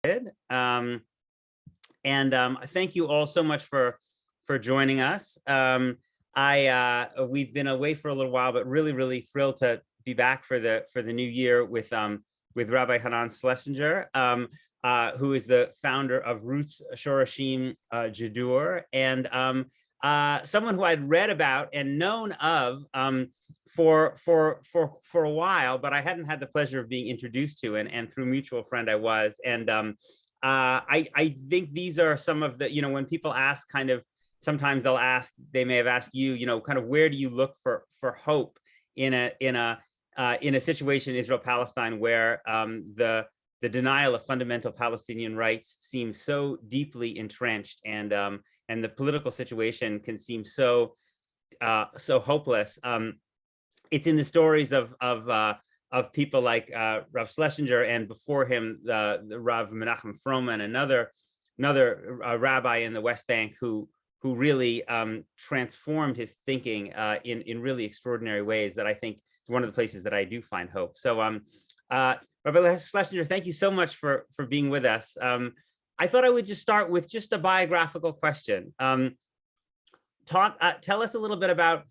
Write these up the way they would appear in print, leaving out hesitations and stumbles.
Thank you all so much for joining us. We've been away for a little while, but really thrilled to be back for the new year with Rabbi Hanan Schlesinger, who is the founder of Roots Shorashim Jadur, and someone who I'd read about and known of for a while, but I hadn't had the pleasure of being introduced to, and through mutual friend I was. And I think these are some of the, when people ask, kind of, sometimes they'll ask, they may have asked you, kind of, where do you look for hope in a situation in Israel-Palestine where the denial of fundamental Palestinian rights seems so deeply entrenched, and the political situation can seem so hopeless. It's in the stories of people like Rav Schlesinger, and before him the Rav Menachem Froman, another rabbi in the West Bank who really transformed his thinking in really extraordinary ways, that I think is one of the places that I do find hope. So Rabbi Schlesinger, thank you so much for being with us. I thought I would just start with just a biographical question. Tell us a little bit about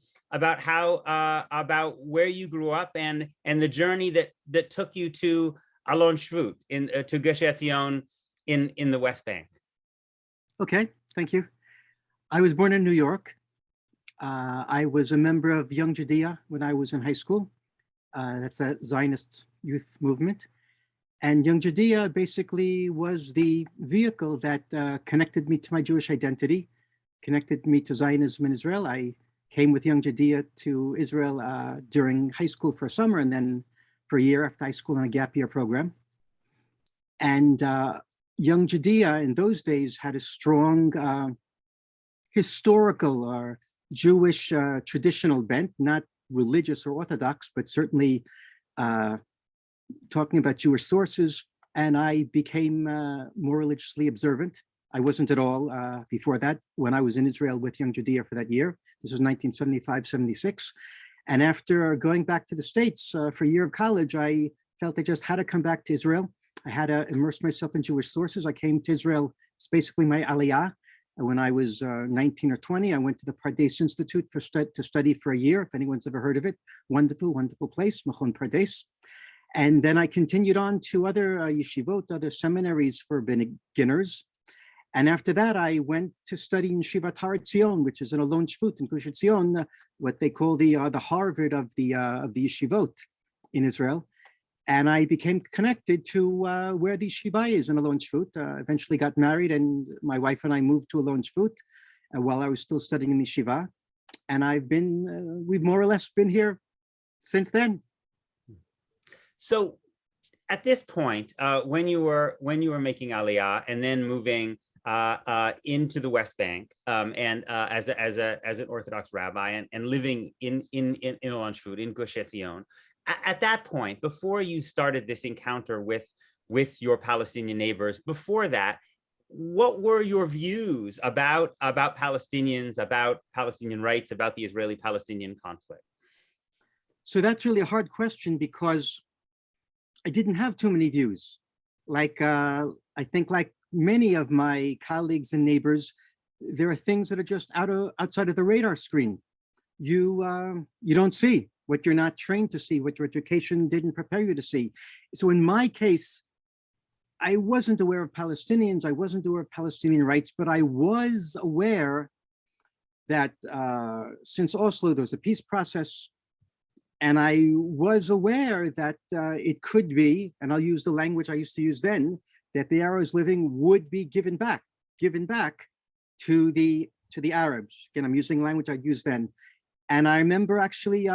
where you grew up, and the journey that took you to Alon Shvut, to Gush Etzion in the West Bank. Okay, thank you. I was born in New York. I was a member of Young Judea when I was in high school. That's a Zionist youth movement. And Young Judea basically was the vehicle that connected me to my Jewish identity, connected me to Zionism in Israel. I came with Young Judea to Israel during high school for a summer, and then for a year after high school on a gap year program. And Young Judea in those days had a strong historical or Jewish traditional bent, not religious or Orthodox, but certainly talking about Jewish sources. And I became more religiously observant. I wasn't at all before that, when I was in Israel with Young Judea for that year. This was 1975-76. And after going back to the States for a year of college, I felt I just had to come back to Israel. I had to immerse myself in Jewish sources. I came to Israel, it's basically my aliyah. When I was 19 or 20, I went to the Pardes Institute to study for a year, if anyone's ever heard of it. Wonderful place, Machon Pardes. And then I continued on to other yeshivot, other seminaries for beginners. And after that, I went to study in Shivat Har Etzion, which is in Alon Shvut in Gush Etzion, what they call the Harvard of the yeshivot in Israel. And I became connected to where the yeshiva is in Alon Shvut. Eventually got married, and my wife and I moved to Alon Shvut while I was still studying in the yeshiva. And we've more or less been here since then. So at this point, when you were making Aliyah and then moving into the West Bank, and as an Orthodox rabbi, and living in Alon Shvut, in Gush Etzion, at that point, before you started this encounter with your Palestinian neighbors, before that, what were your views about Palestinians, about Palestinian rights, about the Israeli-Palestinian conflict? So that's really a hard question, because I didn't have too many views. I think like many of my colleagues and neighbors, there are things that are just outside of the radar screen. You don't see what you're not trained to see, what your education didn't prepare you to see. So in my case, I wasn't aware of Palestinians, I wasn't aware of Palestinian rights, but I was aware that since Oslo, there was a peace process. And I was aware that it could be, and I'll use the language I used to use then, that the Arabs living would be given back to the Arabs. Again, I'm using language I'd used then. And I remember actually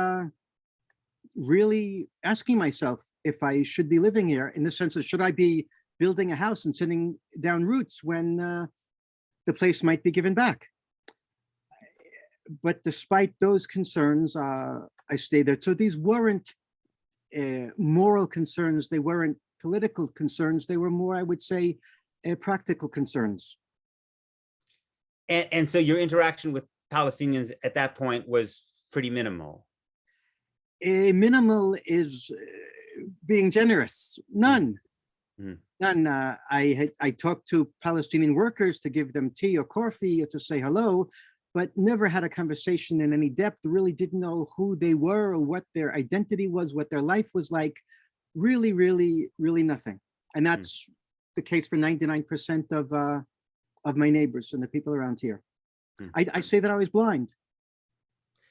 really asking myself if I should be living here, in the sense of, should I be building a house and sitting down roots when the place might be given back? But despite those concerns, I stayed there. So these weren't moral concerns, they weren't political concerns, they were more, I would say, practical concerns. And so your interaction with Palestinians at that point was pretty minimal. Minimal is being generous. None. Mm. And I talked to Palestinian workers to give them tea or coffee or to say hello, but never had a conversation in any depth. Really didn't know who they were or what their identity was, what their life was like. Really, really, really nothing. And Mm. that's the case for 99% of my neighbors and the people around here. Mm. I say that I was blind.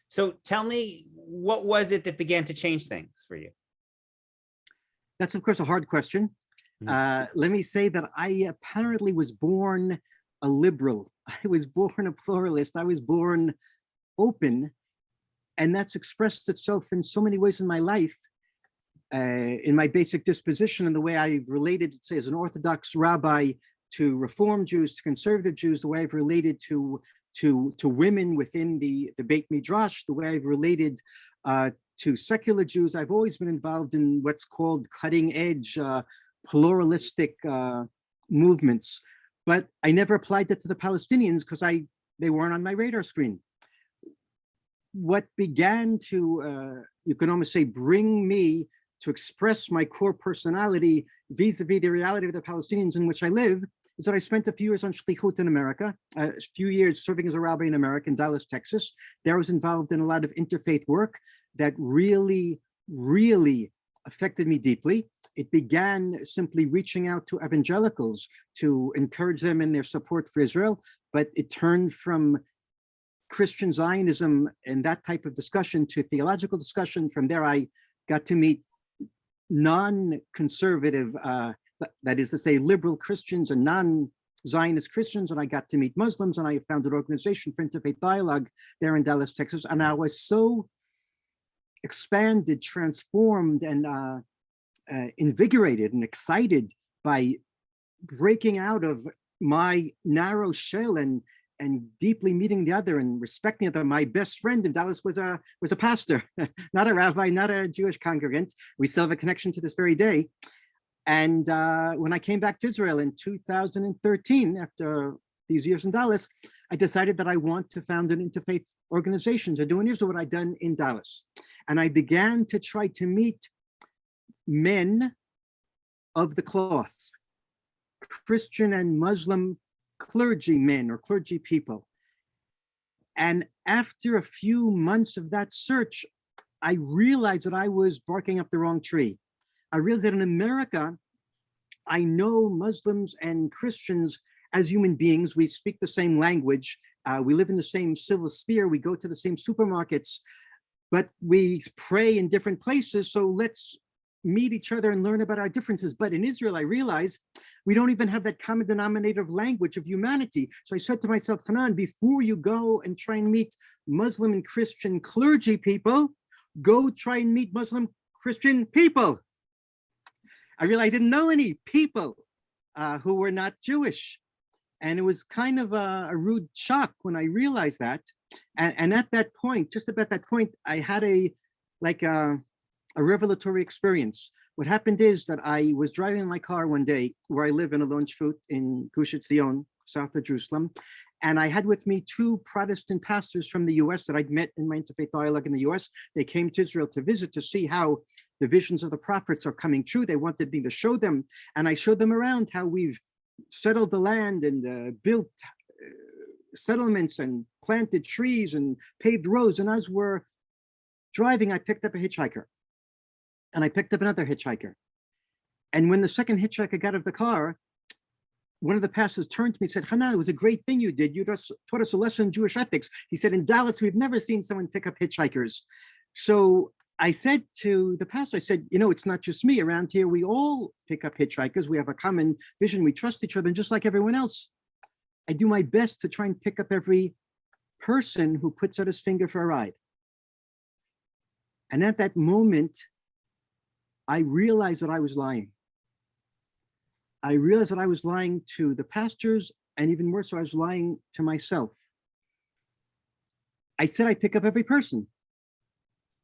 So tell me, what was it that began to change things for you? That's, of course, a hard question. Let me say that I apparently was born a liberal. I was born a pluralist. I was born open. And that's expressed itself in so many ways in my life, in my basic disposition and the way I've related, say, as an Orthodox rabbi to Reform Jews, to conservative Jews, the way I've related to women within the Beit Midrash, the way I've related to secular Jews. I've always been involved in what's called cutting edge, pluralistic movements, but I never applied that to the Palestinians because they weren't on my radar screen. What began to, you can almost say, bring me to express my core personality vis-a-vis the reality of the Palestinians in which I live is that I spent a few years on Shlichut in America, a few years serving as a rabbi in America, in Dallas, Texas. There I was involved in a lot of interfaith work that really, really affected me deeply. It began simply reaching out to evangelicals to encourage them in their support for Israel, but it turned from Christian Zionism and that type of discussion to theological discussion. From there, I got to meet non-conservative, that is to say, liberal Christians and non-Zionist Christians, and I got to meet Muslims, and I founded an organization for interfaith dialogue there in Dallas, Texas, and I was so expanded, transformed, and invigorated and excited by breaking out of my narrow shell and deeply meeting the other and respecting the other. My best friend in Dallas was a pastor, not a rabbi, not a Jewish congregant. We still have a connection to this very day. And when I came back to Israel in 2013, after these years in Dallas, I decided that I want to found an interfaith organization to do in Israel what I'd done in Dallas. And I began to try to meet men of the cloth, Christian and Muslim clergy men or clergy people. And after a few months of that search, I realized that I was barking up the wrong tree. I realized that in America, I know Muslims and Christians as human beings. We speak the same language. We live in the same civil sphere. We go to the same supermarkets, but we pray in different places. So let's meet each other and learn about our differences. But in Israel, I realized we don't even have that common denominator of language of humanity. So I said to myself, Hanan, before you go and try and meet Muslim and Christian clergy people, go try and meet Muslim Christian people. I realized I didn't know any people who were not Jewish. And it was kind of a rude shock when I realized that. And at that point, just about that point, I had a revelatory experience. What happened is that I was driving in my car one day where I live in a Alon Shvut in Gush Etzion, south of Jerusalem. And I had with me two Protestant pastors from the US that I'd met in my interfaith dialogue in the US. They came to Israel to visit to see how the visions of the prophets are coming true. They wanted me to show them. And I showed them around how we've settled the land and built settlements and planted trees and paved roads. And as we're driving, I picked up a hitchhiker. And I picked up another hitchhiker. And when the second hitchhiker got out of the car, one of the pastors turned to me and said, Hanan, it was a great thing you did. You just taught us a lesson in Jewish ethics. He said, in Dallas, we've never seen someone pick up hitchhikers. So I said to the pastor, I said, you know, it's not just me. Around here, we all pick up hitchhikers. We have a common vision. We trust each other. And just like everyone else, I do my best to try and pick up every person who puts out his finger for a ride. And at that moment, I realized that I was lying. I realized that I was lying to the pastors, and even more so, I was lying to myself. I said I pick up every person.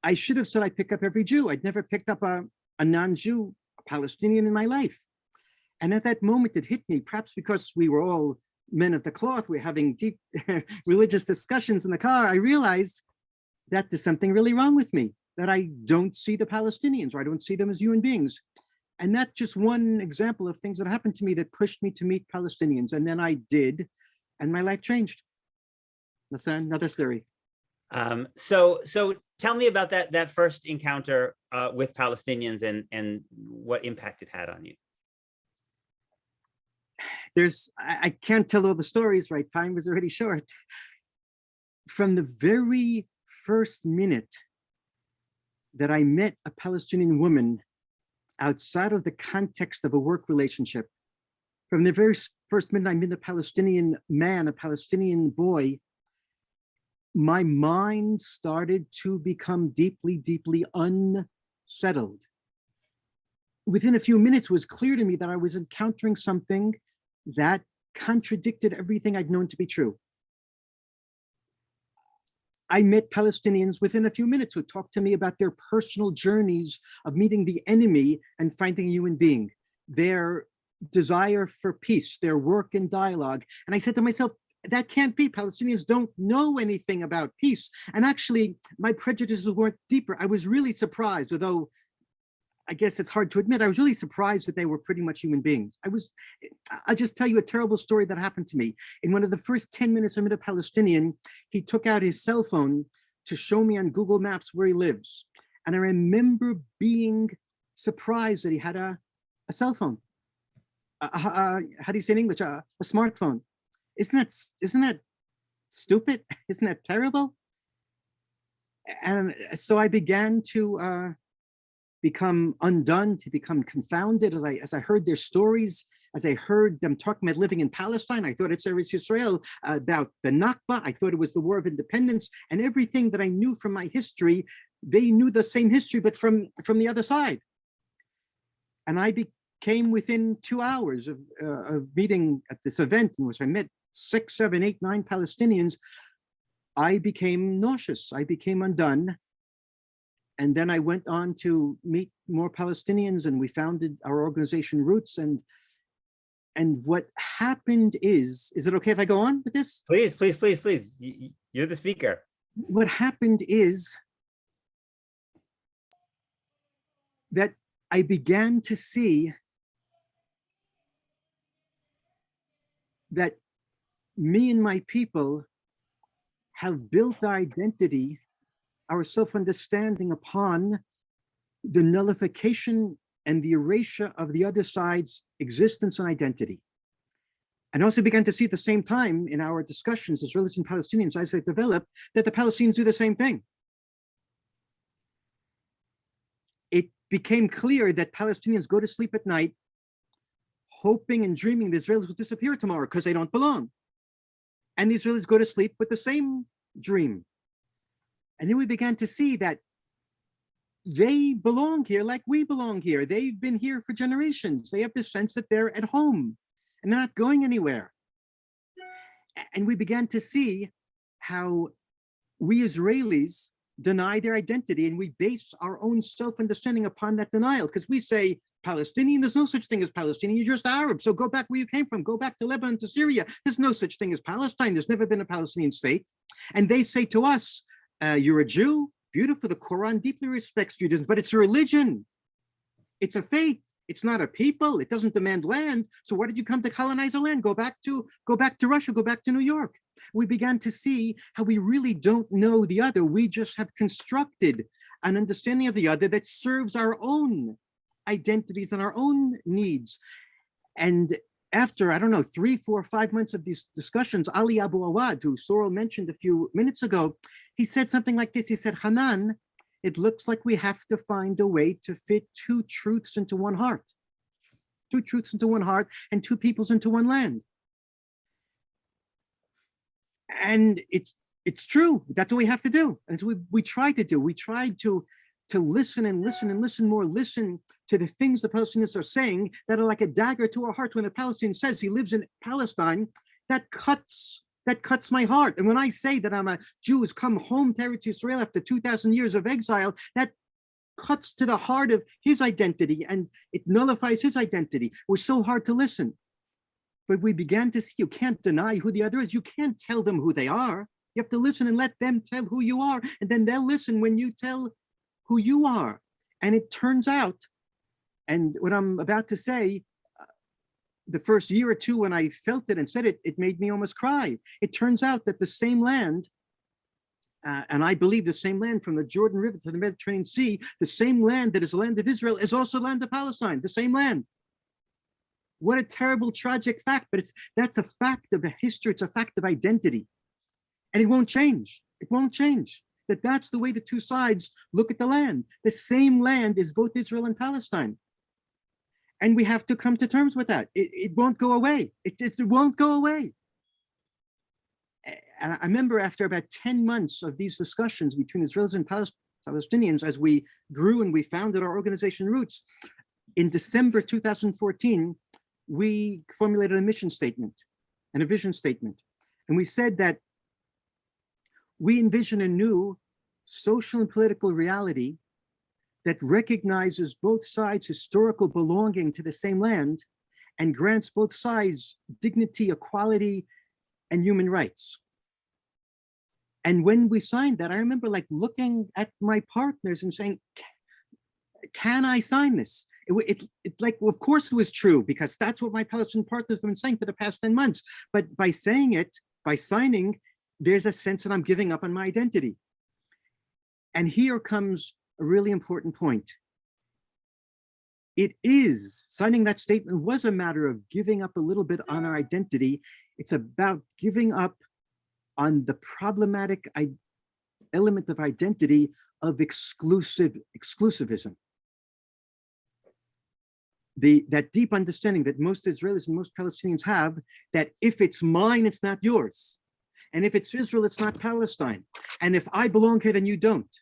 I should have said I pick up every Jew. I'd never picked up a non-Jew, a Palestinian in my life. And at that moment, it hit me, perhaps because we were all men of the cloth, we're having deep religious discussions in the car, I realized that there's something really wrong with me, that I don't see the Palestinians, or I don't see them as human beings. And that's just one example of things that happened to me that pushed me to meet Palestinians. And then I did, and my life changed. That's another story. So tell me about that first encounter with Palestinians and what impact it had on you. I can't tell all the stories, right? Time is already short. From the very first minute that I met a Palestinian woman outside of the context of a work relationship, from the very first minute I met a Palestinian man, a Palestinian boy, my mind started to become deeply, deeply unsettled. Within a few minutes, it was clear to me that I was encountering something that contradicted everything I'd known to be true. I met Palestinians within a few minutes who talked to me about their personal journeys of meeting the enemy and finding a human being, their desire for peace, their work and dialogue. And I said to myself, that can't be. Palestinians don't know anything about peace. And actually, my prejudices weren't deeper. I was really surprised, although I guess it's hard to admit, I was really surprised that they were pretty much human beings. I'll just tell you a terrible story that happened to me. In one of the first 10 minutes I met a Palestinian, he took out his cell phone to show me on Google Maps where he lives. And I remember being surprised that he had a cell phone. How do you say in English? A smartphone. Isn't that stupid? Isn't that terrible? And so I began to become undone, to become confounded as I heard their stories, as I heard them talking about living in Palestine. I thought it's Eretz Yisrael, about the Nakba. I thought it was the War of Independence, and everything that I knew from my history, they knew the same history, but from the other side. And I became within 2 hours of meeting at this event in which I met 6, 7, 8, 9 Palestinians. I became nauseous. I became undone. And then I went on to meet more Palestinians, and we founded our organization Roots. And what happened is it okay if I go on with this? Please, please, please, please. You're the speaker. What happened is that I began to see that me and my people have built our identity, our self-understanding upon the nullification and the erasure of the other side's existence and identity. And also began to see at the same time in our discussions, Israelis and Palestinians, as they develop, that the Palestinians do the same thing. It became clear that Palestinians go to sleep at night hoping and dreaming the Israelis will disappear tomorrow because they don't belong. And the Israelis go to sleep with the same dream. And then we began to see that they belong here like we belong here. They've been here for generations. They have this sense that they're at home and they're not going anywhere. And we began to see how we Israelis deny their identity, and we base our own self-understanding upon that denial, because we say, Palestinian, there's no such thing as Palestinian, you're just Arab, so go back where you came from, go back to Lebanon, to Syria. There's no such thing as Palestine, there's never been a Palestinian state. And they say to us, you're a Jew, beautiful, the Quran deeply respects Judaism, but it's a religion, it's a faith, it's not a people, it doesn't demand land. So why did you come to colonize a land? Go back to Russia, go back to New York. We began to see how we really don't know the other. We just have constructed an understanding of the other that serves our own identities and our own needs. And after, I don't know, 3, 4, 5 months of these discussions, Ali Abu Awad, who Sorrel mentioned a few minutes ago, he said something like this. He said, Hanan, it looks like we have to find a way to fit 2 truths into one heart. 2 truths into one heart and 2 peoples into one land. And it's true. That's what we have to do. And so we tried to do. We tried to listen and listen and listen more, listen to the things the Palestinians are saying that are like a dagger to our hearts. When a Palestinian says he lives in Palestine, that cuts my heart. And when I say that I'm a Jew who's come home to Eretz Yisrael after 2,000 years of exile, that cuts to the heart of his identity and it nullifies his identity. It was so hard to listen. But we began to see you can't deny who the other is. You can't tell them who they are. You have to listen and let them tell who you are. And then they'll listen when you tell who you are. And it turns out And what I'm about to say, the first year or two when I felt it and said it, it made me almost cry. It turns out that the same land, and I believe the same land from the Jordan River to the Mediterranean Sea, the same land that is the land of Israel is also the land of Palestine, the same land. What a terrible, tragic fact, but that's a fact of a history, it's a fact of identity. And it won't change, it won't change. That's the way the two sides look at the land. The same land is both Israel and Palestine. And we have to come to terms with that. It won't go away. It won't go away. And I remember after about 10 months of these discussions between Israelis and Palestinians, as we grew and we founded our organization Roots, in December 2014, we formulated a mission statement and a vision statement. And we said that we envision a new social and political reality that recognizes both sides' historical belonging to the same land and grants both sides dignity, equality, and human rights. And when we signed that, I remember like looking at my partners and saying, can I sign this? It like, of course it was true, because that's what my Palestinian partners have been saying for the past 10 months. But by saying it, by signing, there's a sense that I'm giving up on my identity. And here comes a really important point. It is, signing that statement was a matter of giving up a little bit on our identity. It's about giving up on the problematic element of identity of exclusivism. That deep understanding that most Israelis and most Palestinians have, that if it's mine, it's not yours. And if it's Israel, it's not Palestine. And if I belong here, then you don't.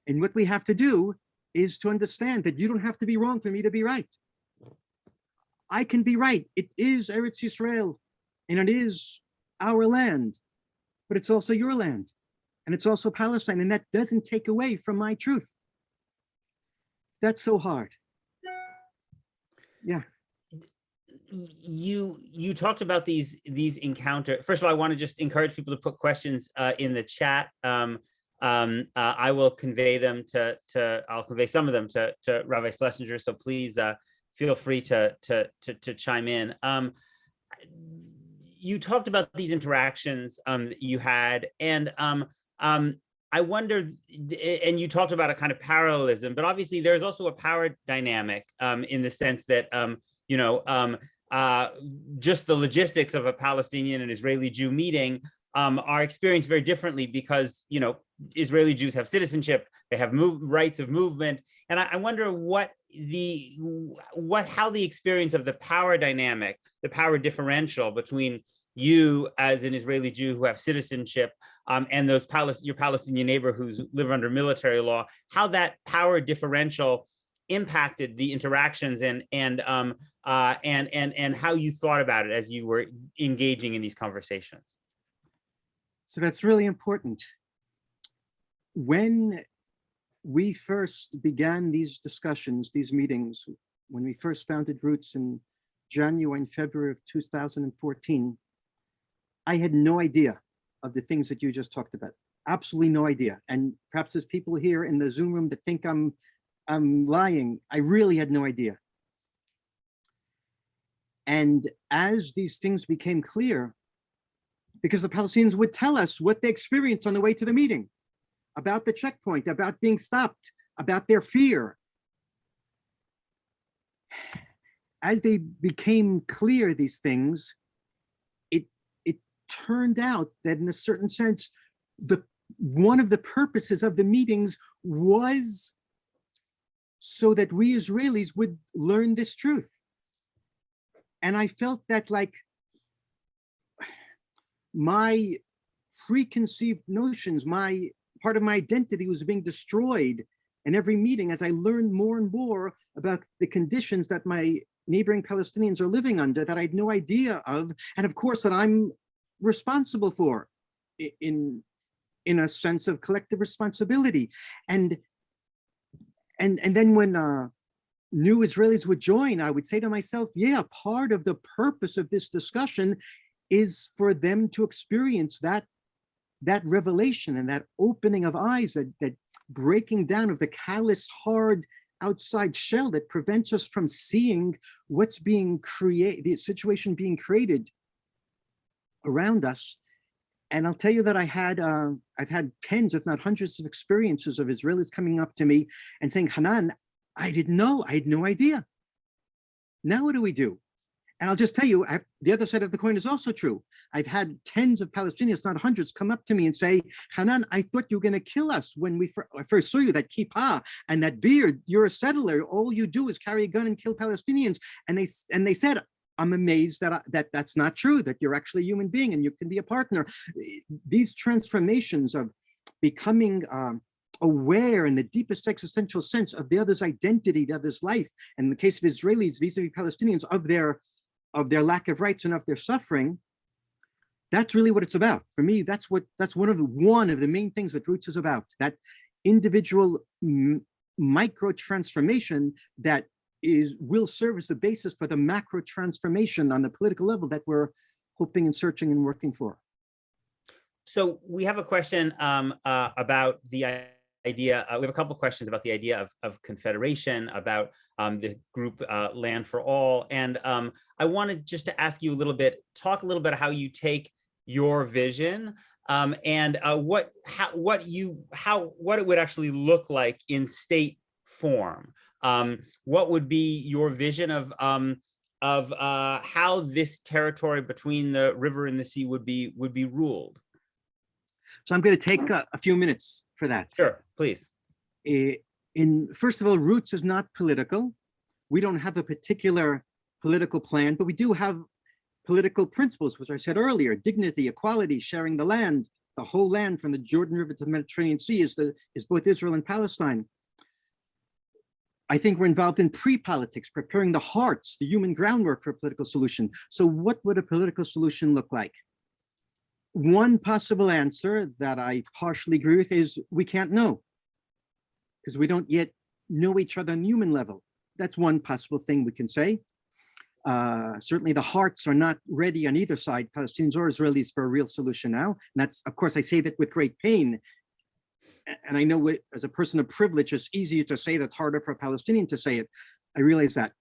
And what we have to do is to understand that you don't have to be wrong for me to be right. I can be right. It is Eretz Yisrael, and it is our land, but it's also your land, and it's also Palestine, and that doesn't take away from my truth. That's so hard. Yeah. You talked about these encounters. First of all, I want to just encourage people to put questions in the chat. I will convey them I'll convey some of them to Rabbi Schlesinger. So please feel free to chime in. You talked about these interactions you had, and I wonder, and you talked about a kind of parallelism, but obviously there's also a power dynamic in the sense that just the logistics of a Palestinian and Israeli Jew meeting are experienced very differently, because Israeli Jews have citizenship, they have rights of movement, and I wonder how the experience of the power dynamic, the power differential between you as an Israeli Jew who have citizenship and your Palestinian neighbor who's live under military law, how that power differential impacted the interactions and how you thought about it as you were engaging in these conversations. So that's really important. When we first began these discussions, these meetings, when we first founded Roots in January and February of 2014, I had no idea of the things that you just talked about. Absolutely no idea. And perhaps there's people here in the Zoom room that think I'm lying. I really had no idea. And as these things became clear, because the Palestinians would tell us what they experienced on the way to the meeting, about the checkpoint, about being stopped, about their fear. As they became clear, these things, it turned out that in a certain sense, one of the purposes of the meetings was so that we Israelis would learn this truth. And I felt that like my preconceived notions, part of my identity was being destroyed in every meeting as I learned more and more about the conditions that my neighboring Palestinians are living under that I had no idea of, and of course that I'm responsible for in a sense of collective responsibility. And then when new Israelis would join, I would say to myself, yeah, part of the purpose of this discussion is for them to experience that revelation and that opening of eyes, that breaking down of the callous, hard outside shell that prevents us from seeing what's being created, the situation being created around us. And I'll tell you that I've had tens, if not hundreds of experiences of Israelis coming up to me and saying, Hanan, I didn't know, I had no idea. Now what do we do? And I'll just tell you, the other side of the coin is also true. I've had tens of Palestinians, not hundreds, come up to me and say, Hanan, I thought you were going to kill us when I first saw you, that kippah and that beard. You're a settler. All you do is carry a gun and kill Palestinians. And they said, I'm amazed that that's not true, that you're actually a human being and you can be a partner. These transformations of becoming aware in the deepest existential sense of the other's identity, the other's life, and in the case of Israelis vis-a-vis Palestinians, of their lack of rights and of their suffering, that's really what it's about. For me, that's one of the main things that Roots is about, that individual micro transformation that will serve as the basis for the macro transformation on the political level that we're hoping and searching and working for. So we have a question about the idea, we have a couple of questions about the idea of confederation, about the group Land for All. And I wanted just to ask you talk a little bit how you take your vision and what it would actually look like in state form. What would be your vision of how this territory between the river and the sea would be ruled? So I'm going to take a few minutes for that. Sure, please. First of all, Roots is not political. We don't have a particular political plan, but we do have political principles, which I said earlier: dignity, equality, sharing the land. The whole land from the Jordan River to the Mediterranean Sea is both Israel and Palestine. I think we're involved in pre-politics, preparing the hearts, the human groundwork for a political solution. So what would a political solution look like? One possible answer that I partially agree with is we can't know, because we don't yet know each other on human level. That's one possible thing we can say. Certainly the hearts are not ready on either side, Palestinians or Israelis, for a real solution now. And that's, of course, I say that with great pain. And I know as a person of privilege, it's easier to say that's harder for a Palestinian to say it. I realize that.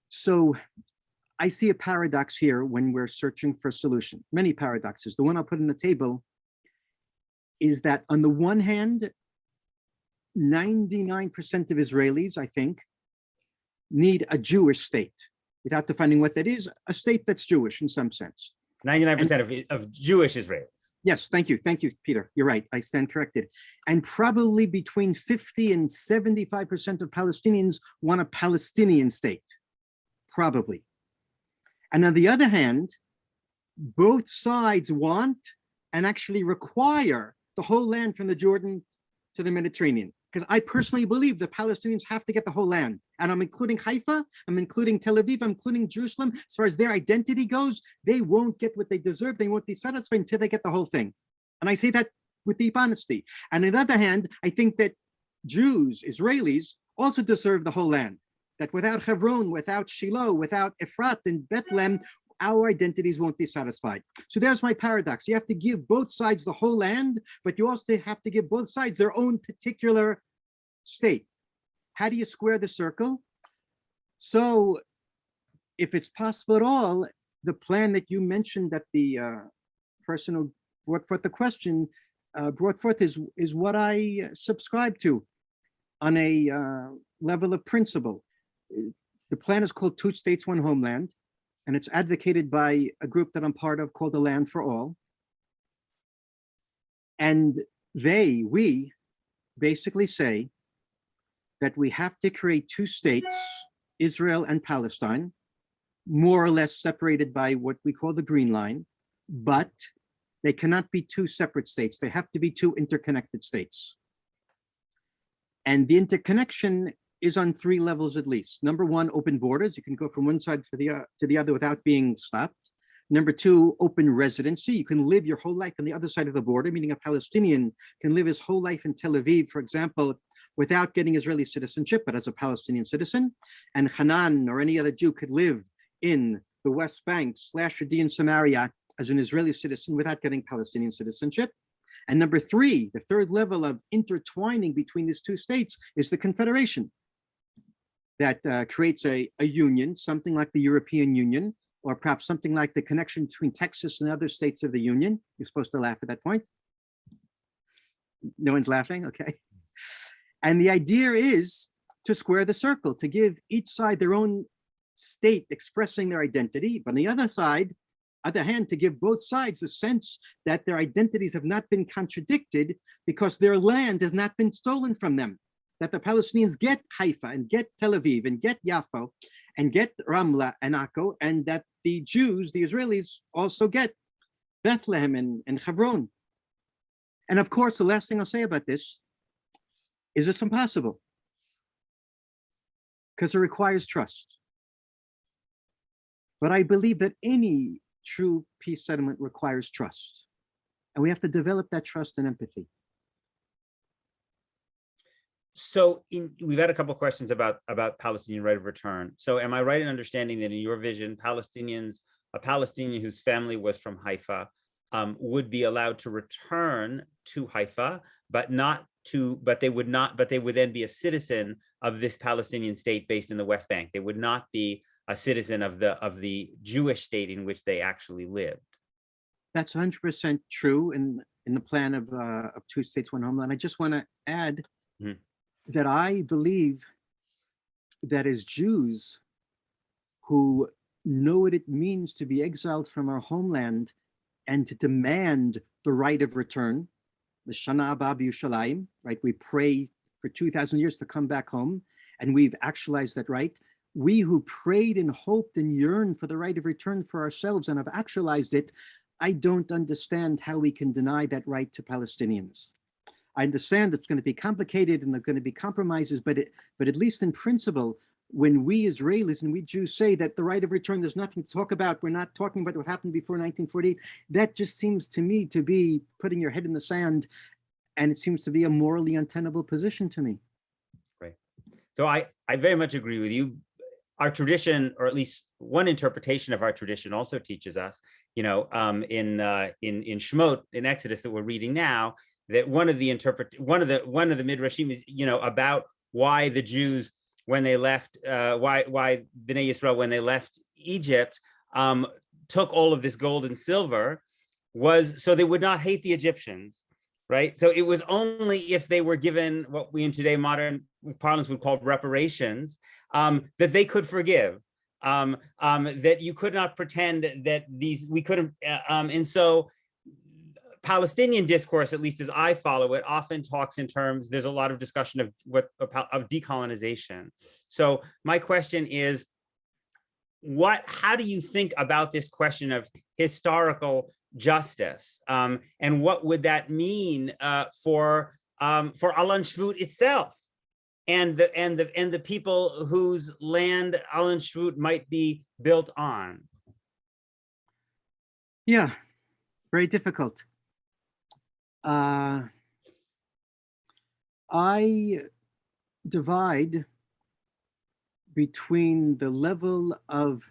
So I see a paradox here when we're searching for a solution, many paradoxes. The one I'll put on the table is that on the one hand, 99% of Israelis, I think, need a Jewish state, without defining what that is, a state that's Jewish in some sense. 99% of Jewish Israelis. Yes, thank you, Peter. You're right, I stand corrected. And probably between 50 and 75% of Palestinians want a Palestinian state, probably. And on the other hand, both sides want and actually require the whole land from the Jordan to the Mediterranean. Because I personally believe the Palestinians have to get the whole land. And I'm including Haifa, I'm including Tel Aviv, I'm including Jerusalem. As far as their identity goes, they won't get what they deserve. They won't be satisfied until they get the whole thing. And I say that with deep honesty. And on the other hand, I think that Jews, Israelis, also deserve the whole land. That without Hebron, without Shiloh, without Efrat and Bethlehem, our identities won't be satisfied. So there's my paradox. You have to give both sides the whole land, but you also have to give both sides their own particular state. How do you square the circle? So if it's possible at all, the plan that you mentioned that the person who brought forth the question brought forth is what I subscribe to on a level of principle. The plan is called Two States, One Homeland, and it's advocated by a group that I'm part of called the Land for All. And we basically say that we have to create two states, Israel and Palestine, more or less separated by what we call the Green Line, but they cannot be two separate states. They have to be two interconnected states. And the interconnection is on three levels at least. Number one, open borders. You can go from one side to the other without being stopped. Number two, open residency. You can live your whole life on the other side of the border, meaning a Palestinian can live his whole life in Tel Aviv, for example, without getting Israeli citizenship, but as a Palestinian citizen. And Hanan or any other Jew could live in the West Bank / Judea and Samaria as an Israeli citizen without getting Palestinian citizenship. And number three, the third level of intertwining between these two states is the confederation. that creates a union, something like the European Union, or perhaps something like the connection between Texas and other states of the Union. You're supposed to laugh at that point. No one's laughing, okay. And the idea is to square the circle, to give each side their own state expressing their identity, but on the other hand, to give both sides the sense that their identities have not been contradicted because their land has not been stolen from them. That the Palestinians get Haifa and get Tel Aviv and get Yaffo and get Ramla and Akko, and that the Jews, the Israelis, also get Bethlehem and Hebron. And of course, the last thing I'll say about this is it's impossible because it requires trust. But I believe that any true peace settlement requires trust. And we have to develop that trust and empathy. So we've had a couple of questions about Palestinian right of return. So am I right in understanding that in your vision, a Palestinian whose family was from Haifa would be allowed to return to Haifa, but they would then be a citizen of this Palestinian state based in the West Bank. They would not be a citizen of the Jewish state in which they actually lived. That's 100% true in the plan of two states, one homeland. I just want to add that I believe that as Jews who know what it means to be exiled from our homeland and to demand the right of return, the Shana Abba B'Yushalayim, right? We pray for 2,000 years to come back home, and we've actualized that right. We who prayed and hoped and yearned for the right of return for ourselves and have actualized it, I don't understand how we can deny that right to Palestinians. I understand it's going to be complicated and there are going to be compromises, but at least in principle, when we Israelis and we Jews say that the right of return, there's nothing to talk about, we're not talking about what happened before 1948, that just seems to me to be putting your head in the sand, and it seems to be a morally untenable position to me. Right. So I very much agree with you. Our tradition, or at least one interpretation of our tradition, also teaches us, in Shemot, in Exodus that we're reading now, that one of the midrashim is, about why the Jews, when they left, why Bnei Yisrael, when they left Egypt, took all of this gold and silver, was so they would not hate the Egyptians, right? So it was only if they were given what we in today modern parlance would call reparations, that they could forgive, that you could not pretend that we couldn't, and so Palestinian discourse, at least as I follow it, often talks in terms, there's a lot of discussion of decolonization. So my question is, how do you think about this question of historical justice, and what would that mean for Alan Shvut itself, and the people whose land Alan Shvut might be built on? Yeah, very difficult. I divide between the level of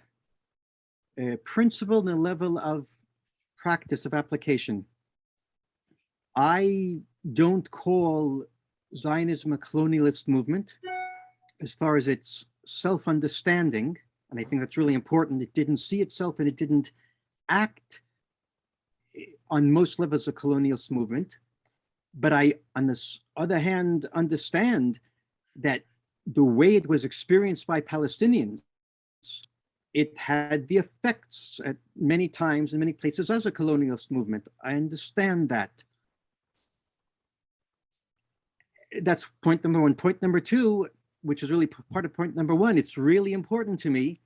principle and the level of practice, of application. I don't call Zionism a colonialist movement as far as its self-understanding, and I think that's really important. It didn't see itself and it didn't act on most levels a colonialist movement. But I, on this other hand, understand that the way it was experienced by Palestinians, it had the effects at many times in many places as a colonialist movement. I understand that. That's point number one. Point number two, which is really part of point number one, it's really important to me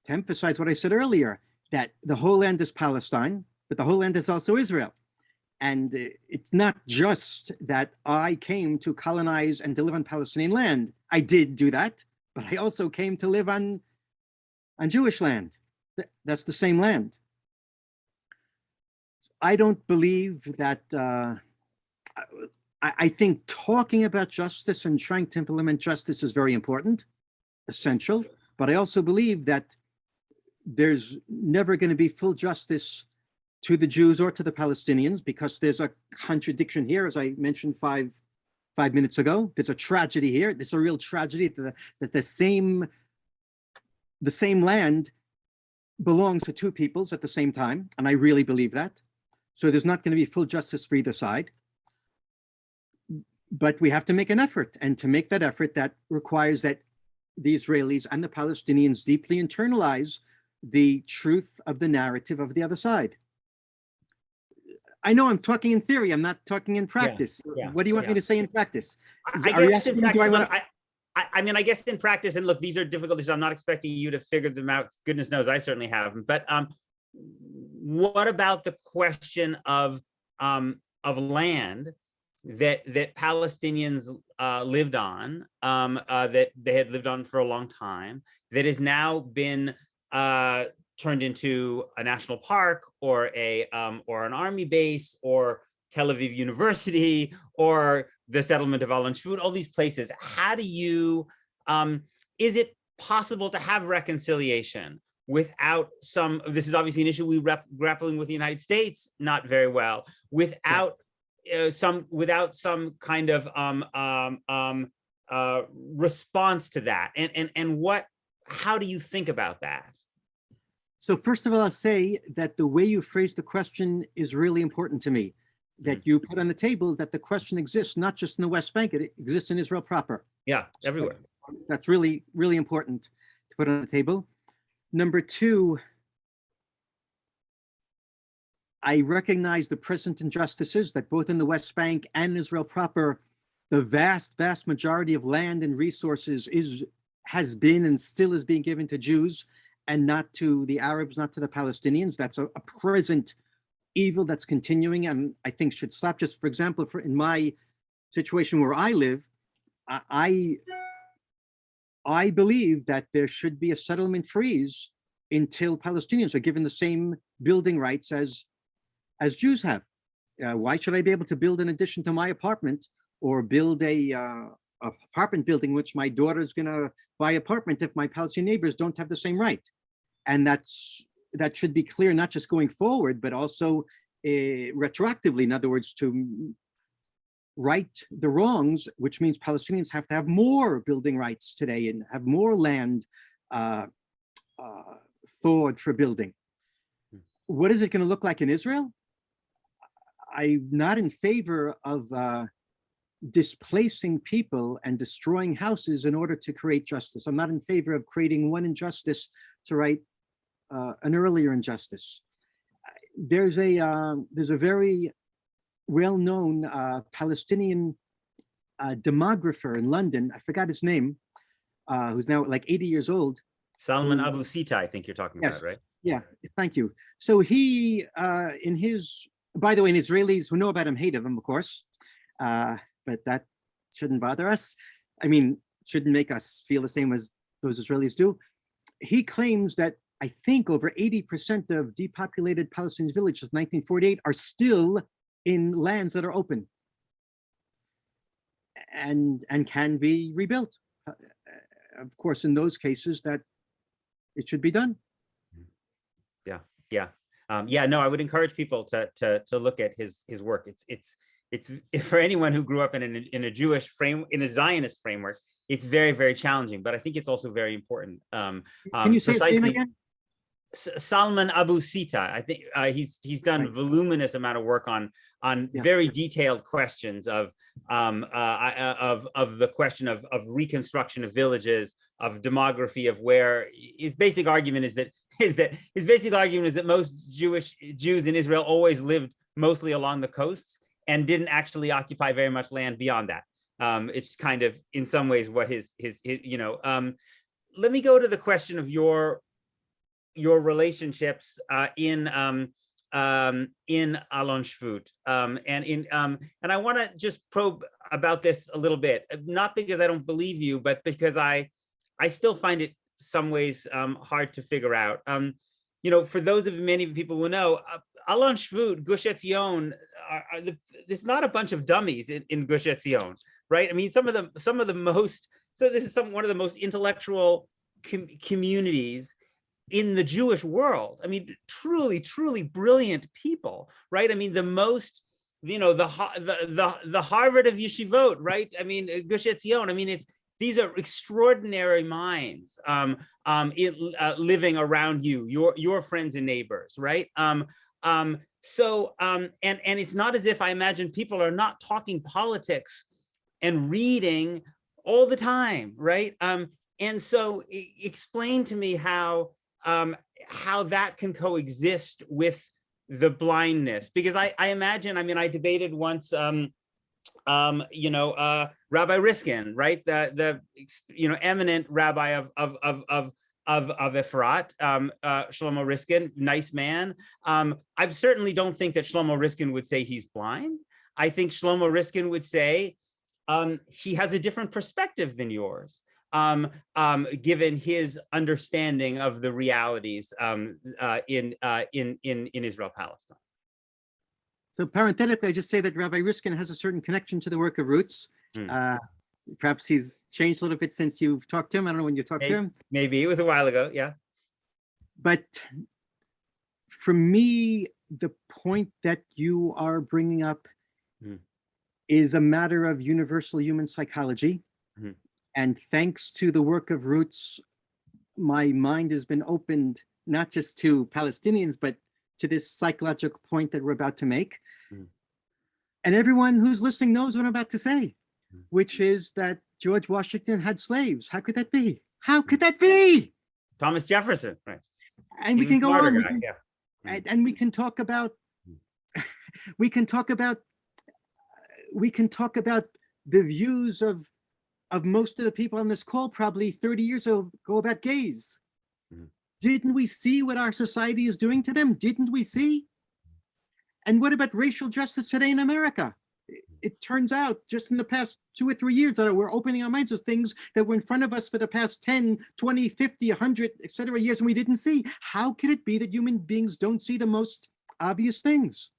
to emphasize what I said earlier, that the whole land is Palestine, but the whole land is also Israel. And it's not just that I came to colonize and to live on Palestinian land. I did do that, but I also came to live on Jewish land. That's the same land. I don't believe that, I think talking about justice and trying to implement justice is very important, essential, but I also believe that there's never going to be full justice to the Jews or to the Palestinians, because there's a contradiction here, as I mentioned 5 5 minutes ago. There's a tragedy here. There's a real tragedy that the same land belongs to two peoples at the same time, and I really believe that. So there's not going to be full justice for either side. But we have to make an effort, and to make that effort, that requires that the Israelis and the Palestinians deeply internalize the truth of the narrative of the other side. I know I'm talking in theory, I'm not talking in practice. What do you want me to say in practice? I guess in practice, I mean, I guess in practice, and look, these are difficult issues. I'm not expecting you to figure them out. Goodness knows, I certainly haven't. But what about the question of land that Palestinians lived on, that they had lived on for a long time, that has now been turned into a national park or an army base or Tel Aviv University or the settlement of Al Shvut, all these places. How do you, is it possible to have reconciliation without this is obviously an issue we grappling with the United States not very well, without some kind of response to that? And how do you think about that? So first of all, I'll say that the way you phrase the question is really important to me. That you put on the table that the question exists not just in the West Bank, it exists in Israel proper. Yeah, everywhere. So that's really, really important to put on the table. Number two, I recognize the present injustices that both in the West Bank and Israel proper, the vast, vast majority of land and resources has been and still is being given to Jews and not to the Arabs, not to the Palestinians. That's a present evil that's continuing and I think should stop. Just for example, in my situation where I live, I believe that there should be a settlement freeze until Palestinians are given the same building rights as Jews have. Why should I be able to build an addition to my apartment or build a apartment building which my daughter's gonna buy apartment if my Palestinian neighbors don't have the same right? And that should be clear, not just going forward, but also retroactively. In other words, to right the wrongs, which means Palestinians have to have more building rights today and have more land thawed for building. What is it going to look like in Israel? I'm not in favor of displacing people and destroying houses in order to create justice. I'm not in favor of creating one injustice to right an earlier injustice. There's a very well-known Palestinian demographer in London. I forgot his name, who's now like 80 years old. Salman Abu Sita, I think you're talking about, right? Yeah, thank you. So he, by the way, Israelis who know about him hate of him, of course, but that shouldn't bother us. I mean, shouldn't make us feel the same as those Israelis do. He claims that I think over 80% of depopulated Palestinian villages, 1948, are still in lands that are open and can be rebuilt. Of course, in those cases, that it should be done. Yeah. No, I would encourage people to look at his work. It's for anyone who grew up in a Jewish frame, in a Zionist framework, it's very, very challenging, but I think it's also very important. Can you say his name again? Salman Abu Sita. I think he's done a voluminous amount of work on very detailed questions of the question of reconstruction of villages, of demography, of where his basic argument is that most Jews in Israel always lived mostly along the coasts and didn't actually occupy very much land beyond that. It's kind of in some ways what his let me go to the question of your relationships in Alon Shvut, and I want to just probe about this a little bit, not because I don't believe you, but because I still find it some ways hard to figure out. For those of many people who know, Alon Shvut, Gush Etzion, there's not a bunch of dummies in Gush Etzion, right? I mean, some of the most. So this is one of the most intellectual communities in the Jewish world. I mean, truly, truly brilliant people, right? I mean, the most the Harvard of yeshivot, right? I mean, Gush Etzion. I mean, these are extraordinary minds living around you, your friends and neighbors, right? So it's not as if I imagine people are not talking politics and reading all the time, right? And so explain to me how that can coexist with the blindness, because I imagine, I mean, I debated once, Rabbi Riskin, right, the eminent rabbi of Efrat, Shlomo Riskin, nice man. I certainly don't think that Shlomo Riskin would say he's blind. I think Shlomo Riskin would say he has a different perspective than yours, given his understanding of the realities in Israel-Palestine. So parenthetically, I just say that Rabbi Riskin has a certain connection to the work of Roots. Perhaps he's changed a little bit since you've talked to him. I don't know when you talked to him. Maybe it was a while ago, yeah. But for me, the point that you are bringing up is a matter of universal human psychology. And thanks to the work of Roots, my mind has been opened not just to Palestinians, but to this psychological point that we're about to make. And everyone who's listening knows what I'm about to say, which is that George Washington had slaves. How could that be? How could that be? Thomas Jefferson, right? And we can go on. And we can talk about the views of most of the people on this call probably 30 years ago about gays. Didn't we see what our society is doing to them? Didn't we see? And what about racial justice today in America? It turns out just in the past 2 or 3 years that we're opening our minds to things that were in front of us for the past 10, 20, 50, 100, etc. years, and we didn't see. How could it be that human beings don't see the most obvious things?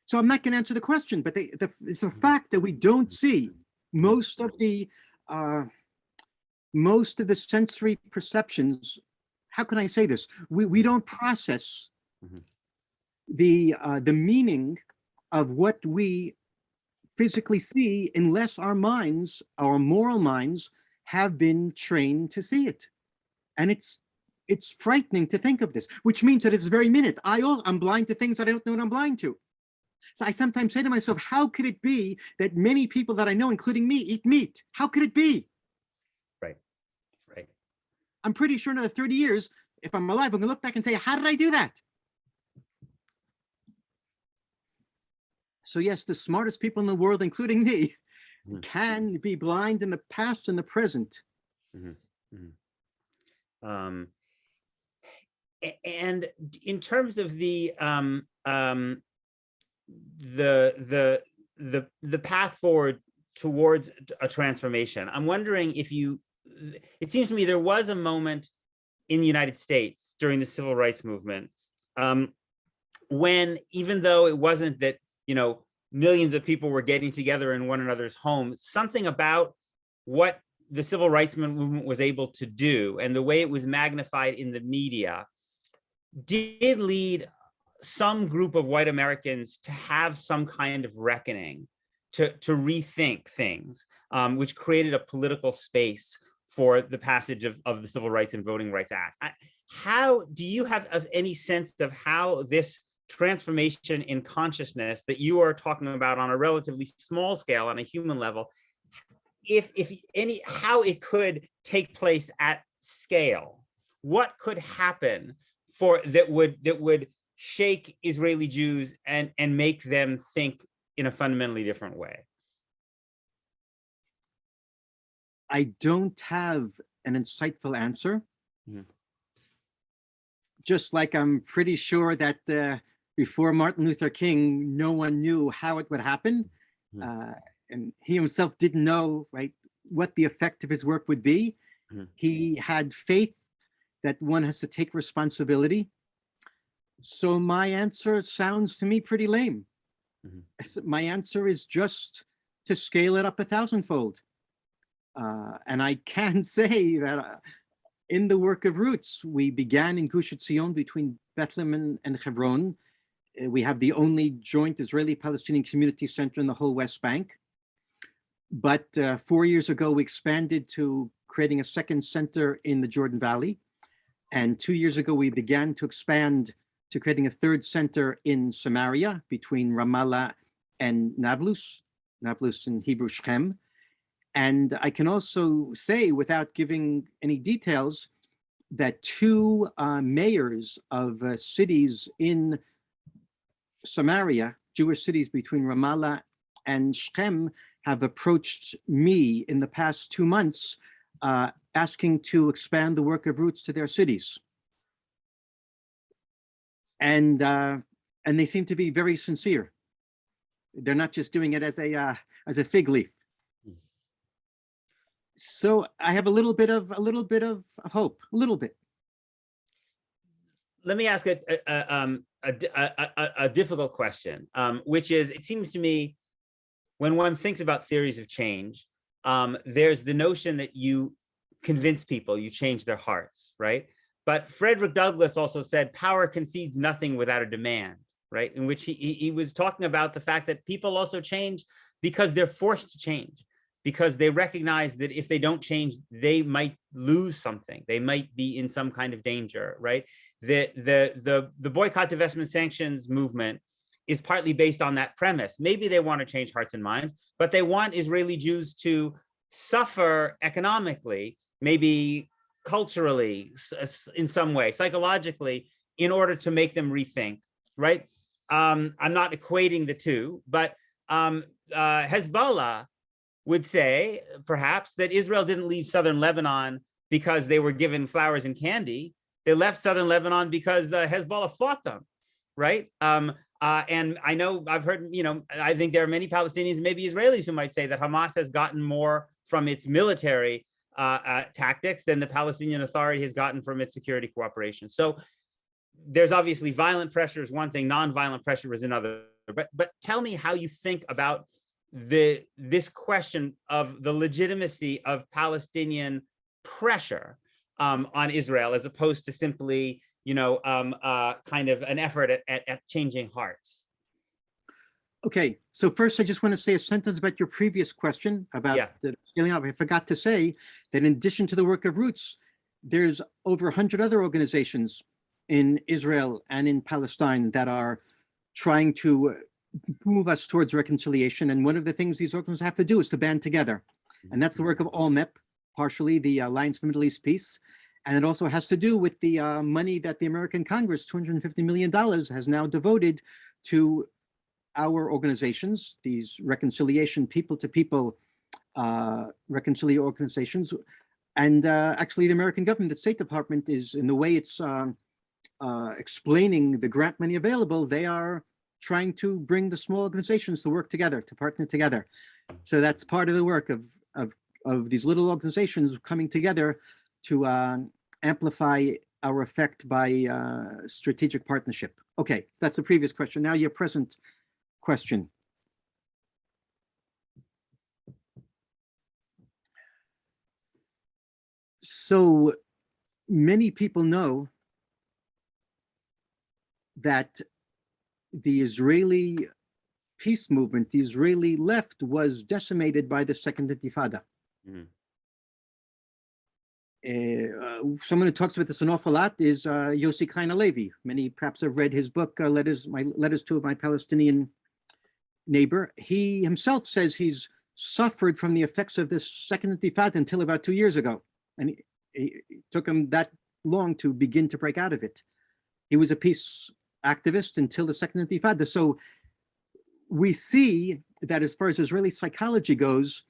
So I'm not going to answer the question, but it's a fact that we don't see most of the sensory perceptions. How can I say this? We don't process the meaning of what we physically see unless our minds, our moral minds, have been trained to see it. And it's frightening to think of this, which means that it's very minute. I'm blind to things that I don't know what I'm blind to. So I sometimes say to myself, how could it be that many people that I know, including me, eat meat? How could it be? Right. I'm pretty sure in another 30 years, if I'm alive, I'm going to look back and say, how did I do that? So yes, the smartest people in the world, including me, can be blind in the past and the present. And in terms of the path forward towards a transformation, I'm wondering if it seems to me there was a moment in the United States during the civil rights movement when, even though it wasn't that, millions of people were getting together in one another's homes, something about what the civil rights movement was able to do and the way it was magnified in the media did lead some group of white Americans to have some kind of reckoning, to rethink things, which created a political space for the passage of the Civil Rights and Voting Rights Act. How do you have any sense of how this transformation in consciousness that you are talking about on a relatively small scale, on a human level, how it could take place at scale? What could happen that would shake Israeli Jews and make them think in a fundamentally different way? I don't have an insightful answer. Just like I'm pretty sure that before Martin Luther King, no one knew how it would happen. And he himself didn't know, right, what the effect of his work would be. He had faith that one has to take responsibility. So my answer sounds to me pretty lame. My answer is just to scale it up 1,000-fold. And I can say that in the work of Roots, we began in Gush Etzion between Bethlehem and Hebron. We have the only joint Israeli-Palestinian community center in the whole West Bank. But 4 years ago, we expanded to creating a second center in the Jordan Valley. And 2 years ago, we began to expand to creating a third center in Samaria between Ramallah and Nablus in Hebrew Shechem. And I can also say, without giving any details, that two mayors of cities in Samaria, Jewish cities between Ramallah and Shechem, have approached me in the past 2 months asking to expand the work of Roots to their cities. And they seem to be very sincere. They're not just doing it as a fig leaf. So I have a little bit of hope, a little bit. Let me ask a difficult question, which is, it seems to me, when one thinks about theories of change, there's the notion that you convince people, you change their hearts, right? But Frederick Douglass also said, power concedes nothing without a demand, right? In which he was talking about the fact that people also change because they're forced to change, because they recognize that if they don't change, they might lose something. They might be in some kind of danger, right? The boycott, divestment, sanctions movement is partly based on that premise. Maybe they want to change hearts and minds, but they want Israeli Jews to suffer economically, maybe culturally, in some way, psychologically, in order to make them rethink, right? I'm not equating the two, but Hezbollah would say, perhaps, that Israel didn't leave southern Lebanon because they were given flowers and candy. They left southern Lebanon because the Hezbollah fought them, right? And I know, I've heard, I think there are many Palestinians, maybe Israelis, who might say that Hamas has gotten more from its military tactics than the Palestinian Authority has gotten from its security cooperation. So there's obviously violent pressure is one thing, nonviolent pressure is another. But tell me how you think about this question of the legitimacy of Palestinian pressure on Israel, as opposed to simply, kind of an effort at changing hearts. Okay, so first I just want to say a sentence about your previous question about the scaling up. I forgot to say that in addition to the work of Roots, there's over 100 other organizations in Israel and in Palestine that are trying to move us towards reconciliation. And one of the things these organizations have to do is to band together. And that's the work of ALMEP, partially the Alliance for Middle East Peace. And it also has to do with the money that the American Congress, $250 million, has now devoted to our organizations, these reconciliation, people-to-people reconciliation organizations. And actually the American government, the State Department, is, in the way it's explaining the grant money available, they are trying to bring the small organizations to work together, to partner together. So that's part of the work of these little organizations coming together to amplify our effect by strategic partnership. Okay, that's the previous question. Now your present question. So many people know that the Israeli peace movement, the Israeli left, was decimated by the Second Intifada. Someone who talks about this an awful lot is Yossi Klein Halevi. Many perhaps have read his book, Letters to My Palestinian Neighbor. He himself says he's suffered from the effects of this Second Intifada until about 2 years ago. And it took him that long to begin to break out of it. He was a peace activist until the Second Intifada. So we see that as far as Israeli psychology goes,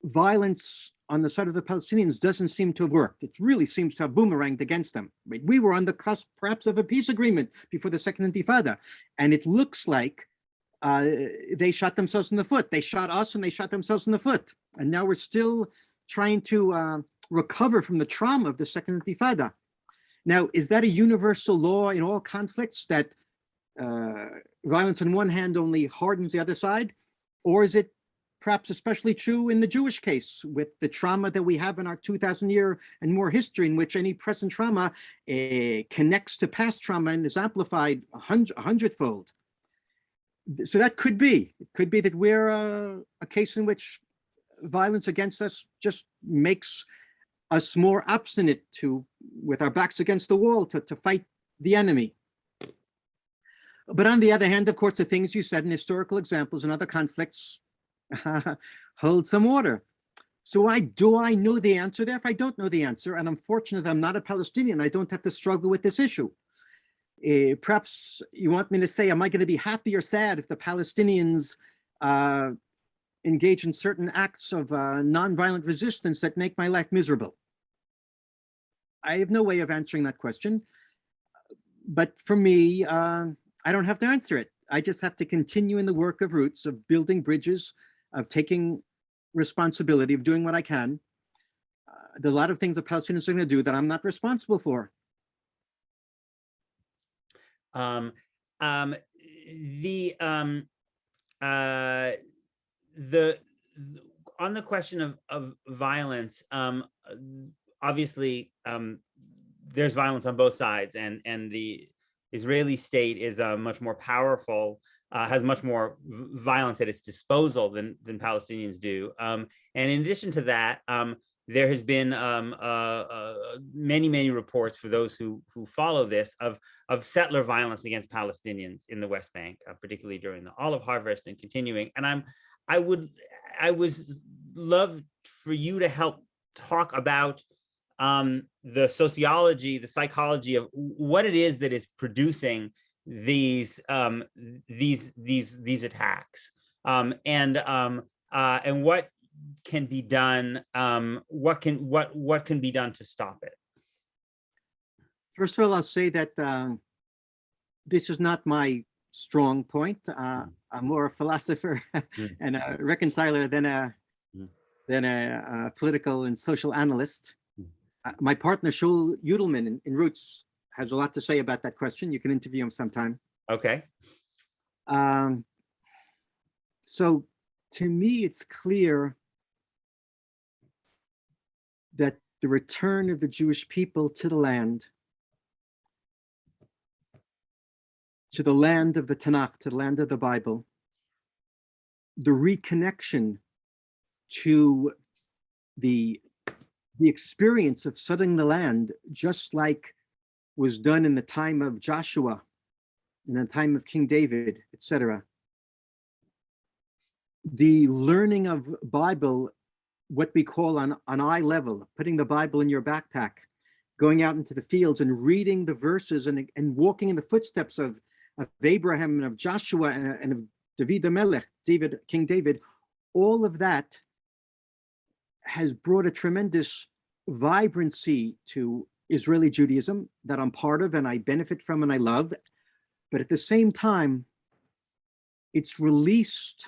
violence on the side of the Palestinians doesn't seem to have worked. It really seems to have boomeranged against them. Right? We were on the cusp, perhaps, of a peace agreement before the Second Intifada. And it looks like they shot themselves in the foot. They shot us and they shot themselves in the foot. And now we're still trying to recover from the trauma of the Second Intifada. Now, is that a universal law in all conflicts, that violence on one hand only hardens the other side? Or is it perhaps especially true in the Jewish case, with the trauma that we have in our 2,000-year and more history, in which any present trauma connects to past trauma and is amplified a hundredfold. So that could be. It could be that we're a case in which violence against us just makes us more obstinate with our backs against the wall, to fight the enemy. But on the other hand, of course, the things you said in historical examples and other conflicts hold some water. So do I know the answer there? If I don't know the answer, and I'm fortunate I'm not a Palestinian, I don't have to struggle with this issue. Perhaps you want me to say, am I going to be happy or sad if the Palestinians engage in certain acts of nonviolent resistance that make my life miserable? I have no way of answering that question. But for me, I don't have to answer it. I just have to continue in the work of Roots, of building bridges, of taking responsibility, of doing what I can. There's a lot of things the Palestinians are going to do that I'm not responsible for. On the question of violence, obviously there's violence on both sides, and the Israeli state is much more powerful, has much more violence at its disposal than Palestinians do. And in addition to that, there has been many reports, for those who follow this, of settler violence against Palestinians in the West Bank, particularly during the olive harvest and continuing. And I would love for you to help talk about the sociology, the psychology of what it is that is producing these attacks, and what can be done. What can be done to stop it? First of all, I'll say that this is not my strong point. I'm more a philosopher and a reconciler than a political and social analyst. My partner, Shul Yudelman in Roots, has a lot to say about that question. You can interview him sometime. Okay. So to me, it's clear that the return of the Jewish people to the land of the Tanakh, to the land of the Bible, the reconnection to the experience of setting the land, just like was done in the time of Joshua, in the time of King David, etc. The learning of Bible, what we call on eye level, putting the Bible in your backpack, going out into the fields and reading the verses and walking in the footsteps of Abraham and of Joshua and of David the Melech, King David, all of that has brought a tremendous vibrancy to Israeli Judaism that I'm part of and I benefit from and I love. But at the same time, it's released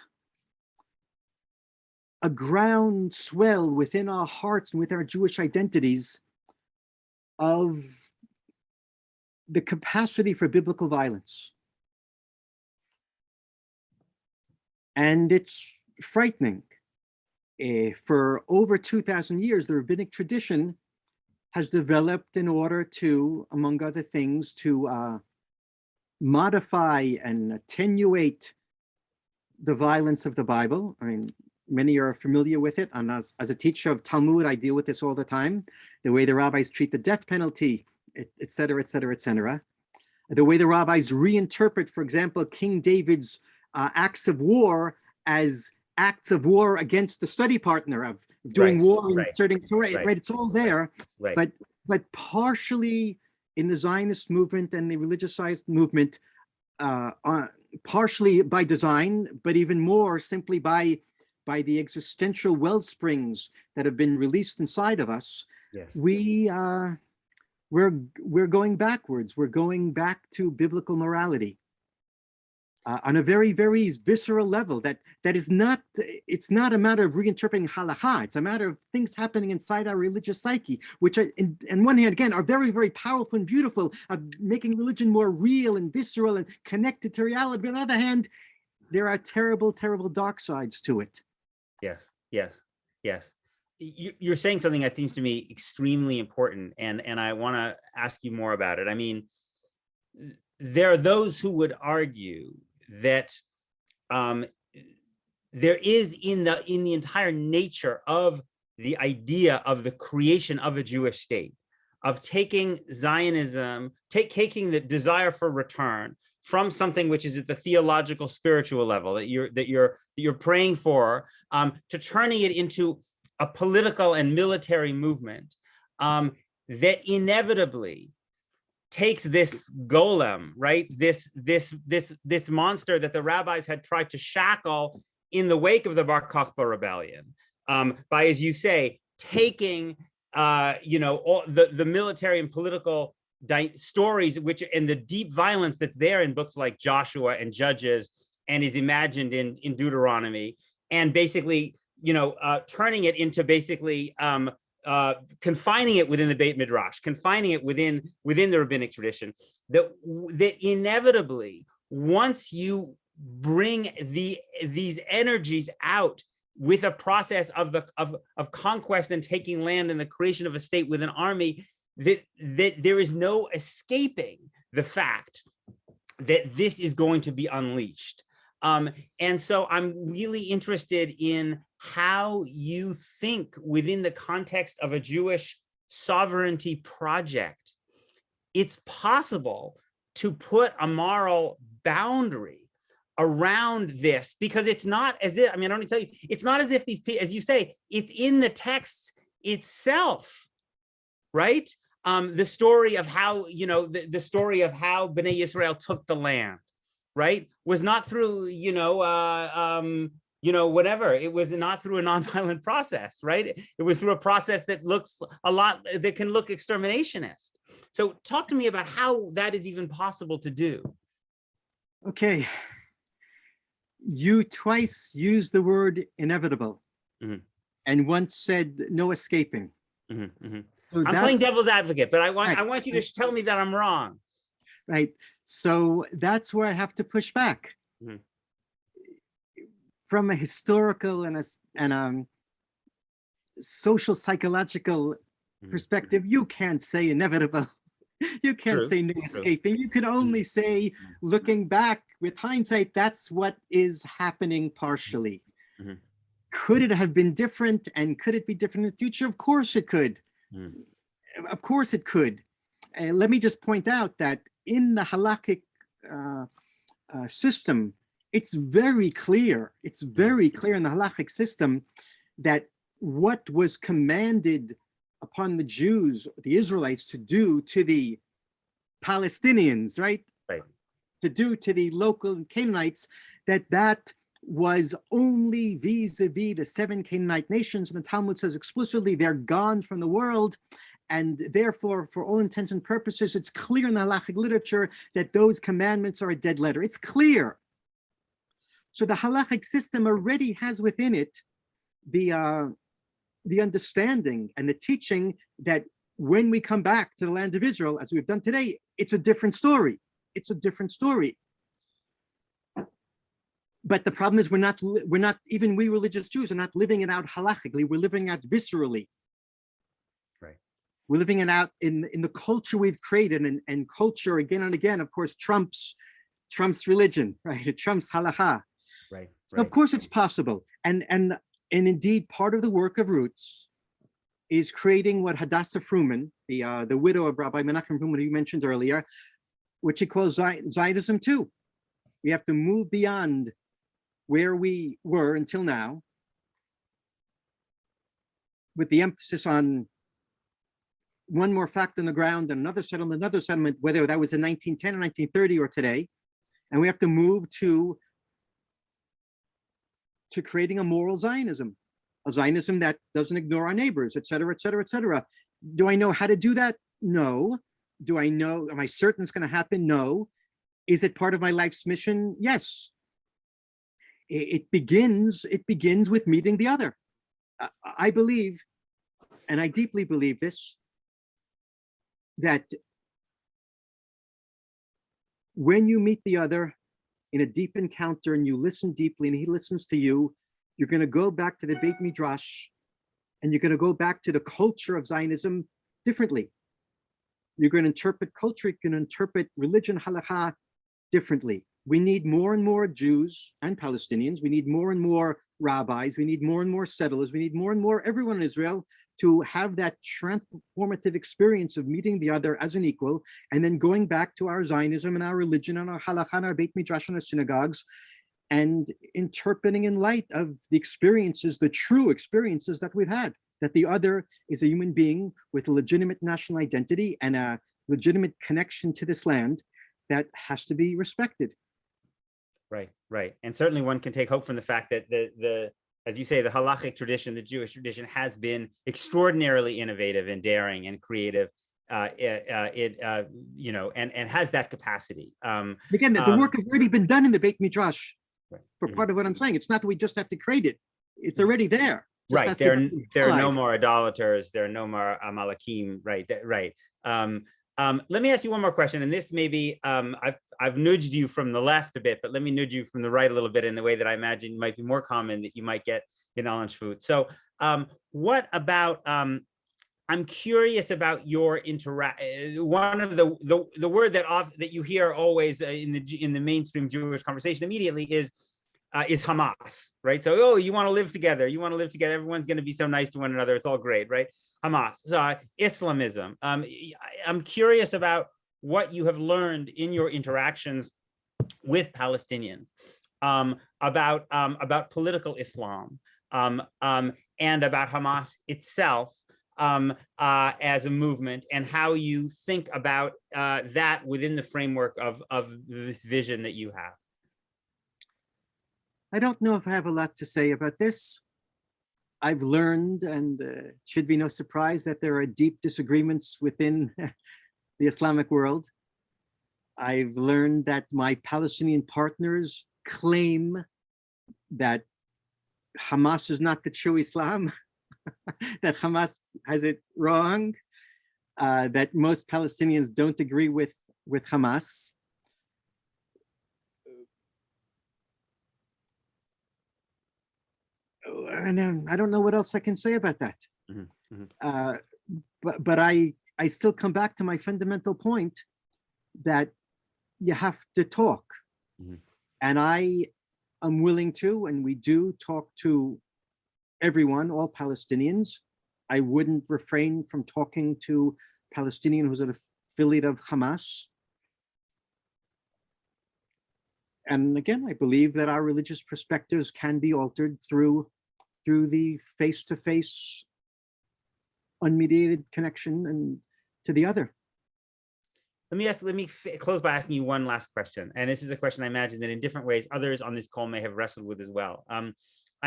a groundswell within our hearts and with our Jewish identities of the capacity for biblical violence. And it's frightening. For over 2,000 years, the rabbinic tradition has developed in order to, among other things, to modify and attenuate the violence of the Bible. I mean, many are familiar with it. And as a teacher of Talmud, I deal with this all the time. The way the rabbis treat the death penalty, et cetera, et cetera, et cetera. The way the rabbis reinterpret, for example, King David's acts of war as acts of war against the study partner, of doing war and inserting Torah, right? It's all there, but partially in the Zionist movement and the religiousized movement, partially by design, but even more simply by the existential wellsprings that have been released inside of us. Yes. We're going backwards. We're going back to biblical morality. On a very, very visceral level, that is not, it's not a matter of reinterpreting halakha. It's a matter of things happening inside our religious psyche, which on one hand, again, are very, very powerful and beautiful, of making religion more real and visceral and connected to reality. But on the other hand, there are terrible, terrible dark sides to it. Yes, yes, yes. You're saying something that seems to me extremely important, and I want to ask you more about it. I mean, there are those who would argue that um, there is in the entire nature of the idea of the creation of a Jewish state, of taking Zionism, taking the desire for return from something which is at the theological, spiritual level that you're praying for, to turning it into a political and military movement that inevitably takes this golem, right? This monster that the rabbis had tried to shackle in the wake of the Bar Kokhba rebellion, by, as you say, taking all the military and political stories, which and the deep violence that's there in books like Joshua and Judges, and is imagined in Deuteronomy, and basically turning it into basically confining it within the Beit Midrash, confining it within the rabbinic tradition, that inevitably, once you bring these energies out with a process of conquest and taking land and the creation of a state with an army, that there is no escaping the fact that this is going to be unleashed. And so I'm really interested in how you think within the context of a Jewish sovereignty project, it's possible to put a moral boundary around this, because it's not as if, I mean, I want to tell you, it's not as if these people, as you say, it's in the text itself, right? The story of how, the story of how Bnei Israel took the land, right, was not through, whatever. It was not through a nonviolent process, right? It was through a process that looks that can look exterminationist. So talk to me about how that is even possible to do. Okay. You twice used the word inevitable, and once said no escaping. So I'm playing devil's advocate, but I want you to tell me that I'm wrong. Right. So that's where I have to push back. From a historical and a social psychological perspective, you can't say inevitable. You can't say no escaping. You could only say, looking back with hindsight, that's what is happening partially. Could it have been different, and could it be different in the future? Of course it could. Of course it could. Let me just point out that in the halakhic system, it's very clear. It's very clear in the halakhic system that what was commanded upon the Jews, the Israelites, to do to the Palestinians, right? To do to the local Canaanites, that was only vis-a-vis the 7 Canaanite nations. And the Talmud says explicitly they're gone from the world. And therefore, for all intents and purposes, it's clear in the halachic literature that those commandments are a dead letter. It's clear. So the halachic system already has within it the understanding and the teaching that when we come back to the land of Israel, as we've done today, it's a different story. It's a different story. But the problem is we're not even we religious Jews are not living it out halachically. We're living it out viscerally. Right. We're living it out in the culture we've created, and culture again and again, of course, trumps religion, right? It trumps halacha. Right. So of course it's possible. And indeed, part of the work of Roots is creating what Hadassah Fruman, the widow of Rabbi Menachem Fruman, who you mentioned earlier, which he calls Zionism too. We have to move beyond where we were until now, with the emphasis on one more fact on the ground and another settlement, whether that was in 1910 or 1930 or today. And we have to move to creating a moral Zionism, a Zionism that doesn't ignore our neighbors, et cetera, et cetera, et cetera. Do I know how to do that? No. Do I know, am I certain it's going to happen? No. Is it part of my life's mission? Yes. It begins with meeting the other. I believe, and I deeply believe this, that when you meet the other in a deep encounter and you listen deeply and he listens to you, You're going to go back to the Beit Midrash, and you're going to go back to the culture of Zionism differently. You're going to interpret culture, you're going to interpret religion, halakha, differently. We need more and more Jews and Palestinians. We need more and more rabbis. We need more and more settlers. We need more and more everyone in Israel to have that transformative experience of meeting the other as an equal, and then going back to our Zionism and our religion and our halakha and our Beit Midrash and our synagogues, and interpreting in light of the experiences, the true experiences that we've had, that the other is a human being with a legitimate national identity and a legitimate connection to this land that has to be respected. Right, right. And certainly one can take hope from the fact that the as you say, the halachic tradition, the Jewish tradition, has been extraordinarily innovative and daring and creative. You know, and has that capacity. Again, the work has already been done in the Beit Midrash. Right. For part of what I'm saying, it's not that we just have to create it; it's already there. Right. There are no more idolaters. There are no more Amalekim. Right. Right. Let me ask you one more question, and this maybe I've nudged you from the left a bit, but let me nudge you from the right a little bit in the way that I imagine might be more common that you might get in Orange Food. So, what about? I'm curious about your one of the word that you hear always in the mainstream Jewish conversation immediately is Hamas, right? So, oh, you want to live together. You want to live together. Everyone's going to be so nice to one another. It's all great, right? Hamas, Islamism. I'm curious about what you have learned in your interactions with Palestinians about political Islam and about Hamas itself as a movement, and how you think about that within the framework of this vision that you have. I don't know if I have a lot to say about this. I've learned, and it should be no surprise, that there are deep disagreements within the Islamic world. I've learned that my Palestinian partners claim that Hamas is not the true Islam, that Hamas has it wrong, that most Palestinians don't agree with Hamas. And I don't know what else I can say about that. Mm-hmm. Mm-hmm. But I still come back to my fundamental point that you have to talk. Mm-hmm. And I am willing to, and we do talk to everyone, all Palestinians. I wouldn't refrain from talking to Palestinian who's an affiliate of Hamas. And again, I believe that our religious perspectives can be altered through the face-to-face, unmediated connection and to the other. Let me close by asking you one last question. And this is a question I imagine that in different ways others on this call may have wrestled with as well. I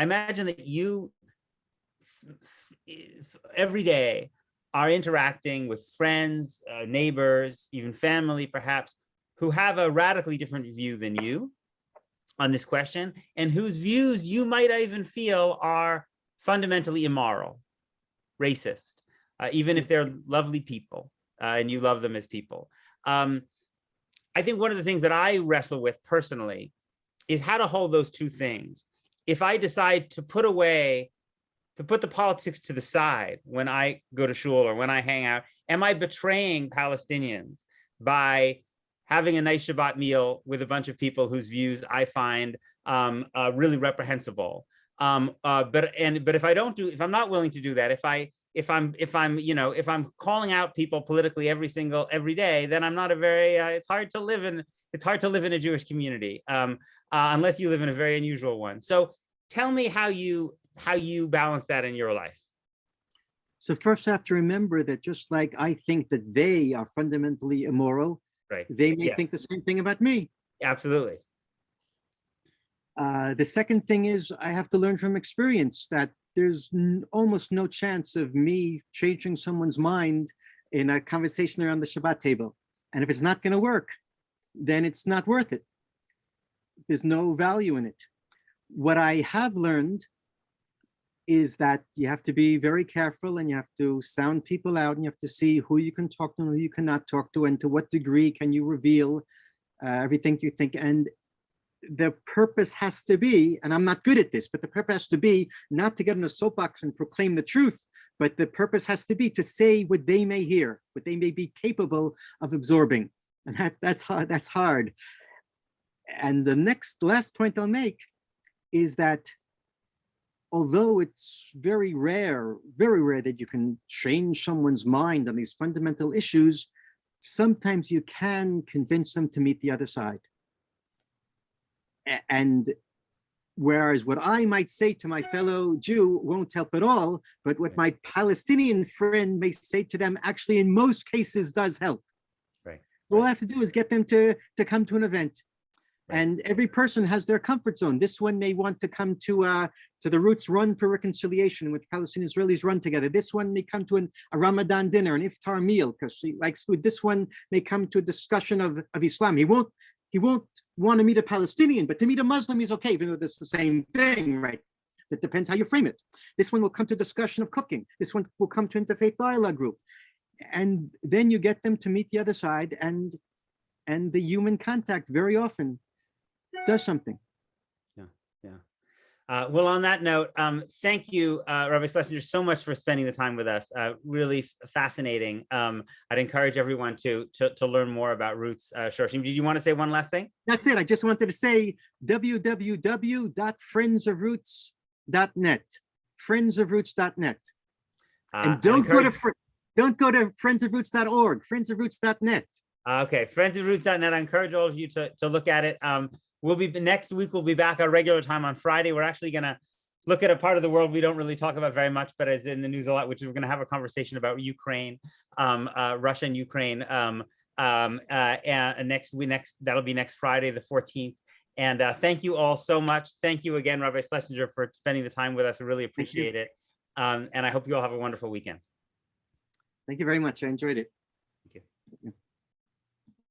imagine that you every day are interacting with friends, neighbors, even family perhaps, who have a radically different view than you on this question, and whose views you might even feel are fundamentally immoral, racist, even if they're lovely people and you love them as people. I think one of the things that I wrestle with personally is how to hold those two things. If I decide to put the politics to the side when I go to shul or when I hang out, am I betraying Palestinians by having a nice Shabbat meal with a bunch of people whose views I find really reprehensible? But if I'm not willing to do that, if I'm calling out people politically every day, then I'm not it's hard to live in a Jewish community unless you live in a very unusual one. So tell me how you balance that in your life. So first I have to remember that just like I think that they are fundamentally immoral, right, they may think the same thing about me. Absolutely. The second thing is I have to learn from experience that there's almost no chance of me changing someone's mind in a conversation around the Shabbat table. And if it's not going to work, then it's not worth it. There's no value in it. What I have learned is that you have to be very careful, and you have to sound people out, and you have to see who you can talk to and who you cannot talk to, and to what degree can you reveal everything you think. And the purpose has to be, and I'm not good at this, but the purpose has to be not to get in a soapbox and proclaim the truth, but the purpose has to be to say what they may hear, what they may be capable of absorbing. And that's hard. That's hard. And the last point I'll make is that although it's very rare that you can change someone's mind on these fundamental issues, sometimes you can convince them to meet the other side. And whereas what I might say to my fellow Jew won't help at all, but what my Palestinian friend may say to them actually in most cases does help. Right. All I have to do is get them to come to an event. And every person has their comfort zone. This one may want to come to the Roots Run for Reconciliation, which Palestinian Israelis run together. This one may come to a Ramadan dinner, an iftar meal, because he likes food. This one may come to a discussion of Islam. He won't want to meet a Palestinian, but to meet a Muslim is okay, even though it's the same thing, right? It depends how you frame it. This one will come to discussion of cooking. This one will come to interfaith dialogue group. And then you get them to meet the other side, and the human contact very often does something. Well, on that note, thank you, Rabbi Schlesinger, so much for spending the time with us. Really fascinating. I'd encourage everyone to learn more about Roots Shorashim. Did you want to say one last thing? That's it. I just wanted to say www.friendsofroots.net. Friendsofroots.net. And don't go to friendsofroots.org. Friendsofroots.net. Okay, friendsofroots.net. I encourage all of you to look at it. Next week, we'll be back our regular time on Friday. We're actually going to look at a part of the world we don't really talk about very much, but is in the news a lot, which is we're going to have a conversation about Ukraine, Russia and Ukraine. And that'll be next Friday, the 14th. And thank you all so much. Thank you again, Rabbi Schlesinger, for spending the time with us. I really appreciate it. And I hope you all have a wonderful weekend. Thank you very much. I enjoyed it. Thank you.